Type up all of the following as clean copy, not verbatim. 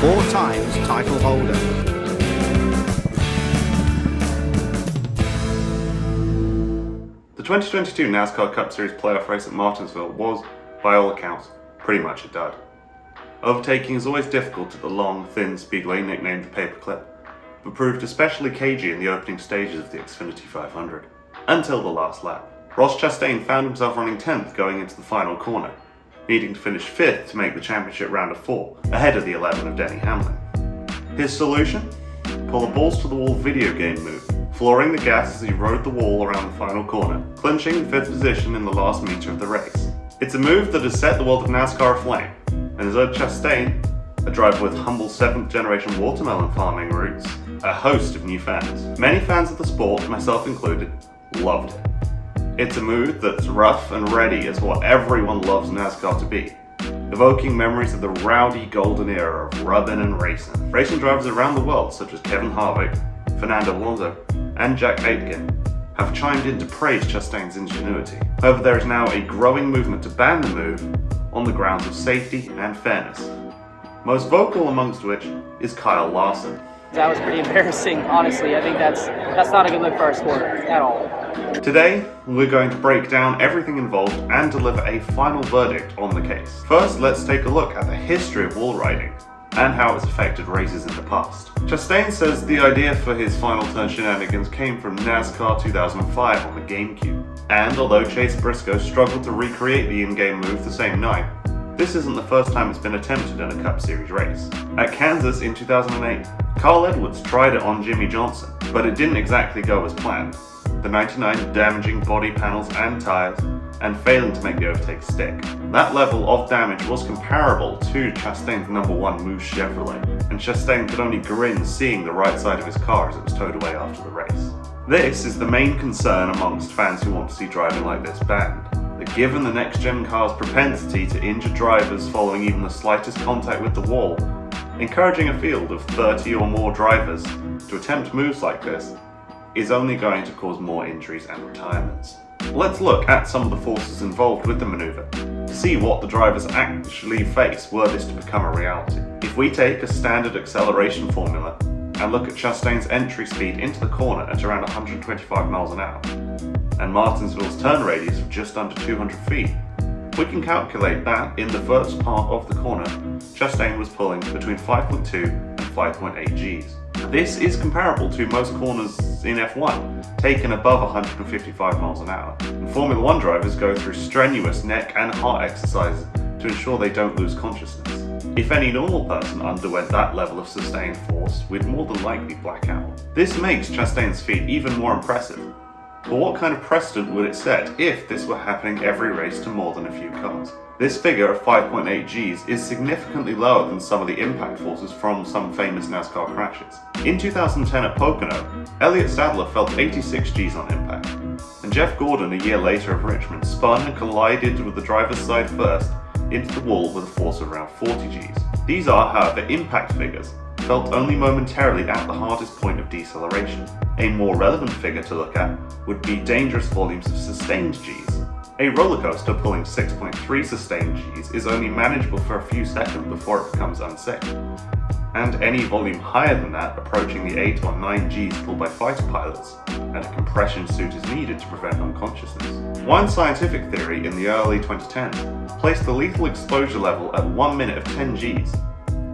4 times title holder. The 2022 NASCAR Cup Series playoff race at Martinsville was, by all accounts, pretty much a dud. Overtaking is always difficult at the long, thin speedway nicknamed the Paperclip, but proved especially cagey in the opening stages of the Xfinity 500, until the last lap. Ross Chastain found himself running 10th going into the final corner, needing to finish 5th to make the championship round of 4, ahead of the 11 of Denny Hamlin. His solution? Pull a balls to the wall video game move, flooring the gas as he rode the wall around the final corner, clinching 5th position in the last meter of the race. It's a move that has set the world of NASCAR aflame, and has earned Chastain, a driver with humble 7th generation watermelon farming roots, a host of new fans. Many fans of the sport, myself included, loved it. It's a move that's rough and ready as what everyone loves NASCAR to be, evoking memories of the rowdy golden era of rubbing and racing. Racing drivers around the world such as Kevin Harvick, Fernando Alonso, and Jack Aitken have chimed in to praise Chastain's ingenuity. However, there is now a growing movement to ban the move on the grounds of safety and fairness, most vocal amongst which is Kyle Larson. That was pretty embarrassing, honestly. I think that's not a good look for our sport at all. Today, we're going to break down everything involved and deliver a final verdict on the case. First, let's take a look at the history of wall riding and how it's affected races in the past. Chastain says the idea for his final turn shenanigans came from NASCAR 2005 on the GameCube. And although Chase Briscoe struggled to recreate the in-game move the same night, this isn't the first time it's been attempted in a Cup Series race. At Kansas in 2008, Carl Edwards tried it on Jimmy Johnson, but it didn't exactly go as planned, the 99 damaging body panels and tyres, and failing to make the overtake stick. That level of damage was comparable to Chastain's number 1 Moose Chevrolet, and Chastain could only grin seeing the right side of his car as it was towed away after the race. This is the main concern amongst fans who want to see driving like this banned. That given the next-gen car's propensity to injure drivers following even the slightest contact with the wall, encouraging a field of 30 or more drivers to attempt moves like this is only going to cause more injuries and retirements. Let's look at some of the forces involved with the maneuver to see what the drivers actually face were this to become a reality. If we take a standard acceleration formula and look at Chastain's entry speed into the corner at around 125 miles an hour, and Martinsville's turn radius of just under 200 feet, we can calculate that in the first part of the corner, Chastain was pulling between 5.2 and 5.8 Gs. This is comparable to most corners in F1, taken above 155 miles an hour. And Formula 1 drivers go through strenuous neck and heart exercises to ensure they don't lose consciousness. If any normal person underwent that level of sustained force, we'd more than likely black out. This makes Chastain's feat even more impressive. But what kind of precedent would it set if this were happening every race to more than a few cars? This figure of 5.8 Gs is significantly lower than some of the impact forces from some famous NASCAR crashes. In 2010 at Pocono, Elliott Sadler felt 86 Gs on impact, and Jeff Gordon a year later at Richmond spun and collided with the driver's side first into the wall with a force of around 40 Gs. These are, however, impact figures, felt only momentarily at the hardest point of deceleration. A more relevant figure to look at would be dangerous volumes of sustained Gs. A roller coaster pulling 6.3 sustained Gs is only manageable for a few seconds before it becomes unsafe, and any volume higher than that, approaching the 8 or 9 Gs pulled by fighter pilots, and a compression suit is needed to prevent unconsciousness. One scientific theory in the early 2010s placed the lethal exposure level at 1 minute of 10 Gs,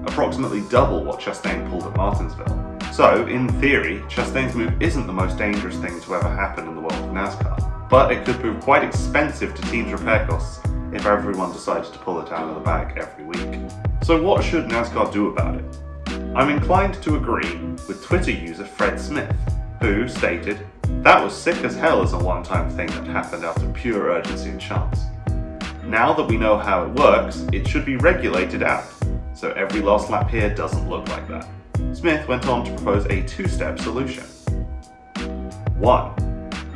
approximately double what Chastain pulled at Martinsville. So, in theory, Chastain's move isn't the most dangerous thing to ever happen in the world of NASCAR, but it could prove quite expensive to teams' repair costs if everyone decided to pull it out of the bag every week. So what should NASCAR do about it? I'm inclined to agree with Twitter user Fred Smith, who stated, "That was sick as hell as a one-time thing that happened out of pure urgency and chance. Now that we know how it works, it should be regulated out, so every last lap here doesn't look like that." Smith went on to propose a 2-step solution. 1.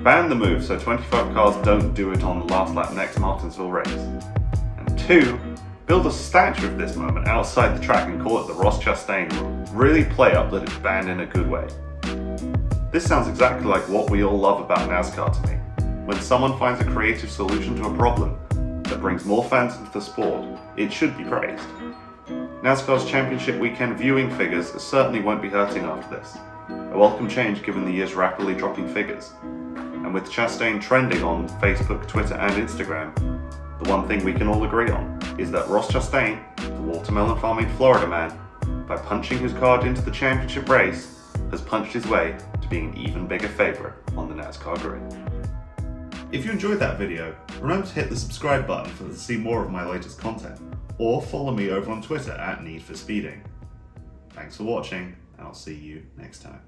Ban the move so 25 cars don't do it on the last lap next Martinsville race. And 2. Build a statue of this moment outside the track and call it the Ross Chastain rule. Really play up that it's banned in a good way. This sounds exactly like what we all love about NASCAR to me. When someone finds a creative solution to a problem that brings more fans into the sport, it should be praised. NASCAR's championship weekend viewing figures certainly won't be hurting after this. A welcome change given the year's rapidly dropping figures. And with Chastain trending on Facebook, Twitter and Instagram, the one thing we can all agree on is that Ross Chastain, the watermelon farming Florida man, by punching his card into the championship race, has punched his way to being an even bigger favourite on the NASCAR grid. If you enjoyed that video, remember to hit the subscribe button to see more of my latest content, or follow me over on Twitter at Need for Speeding. Thanks for watching, and I'll see you next time.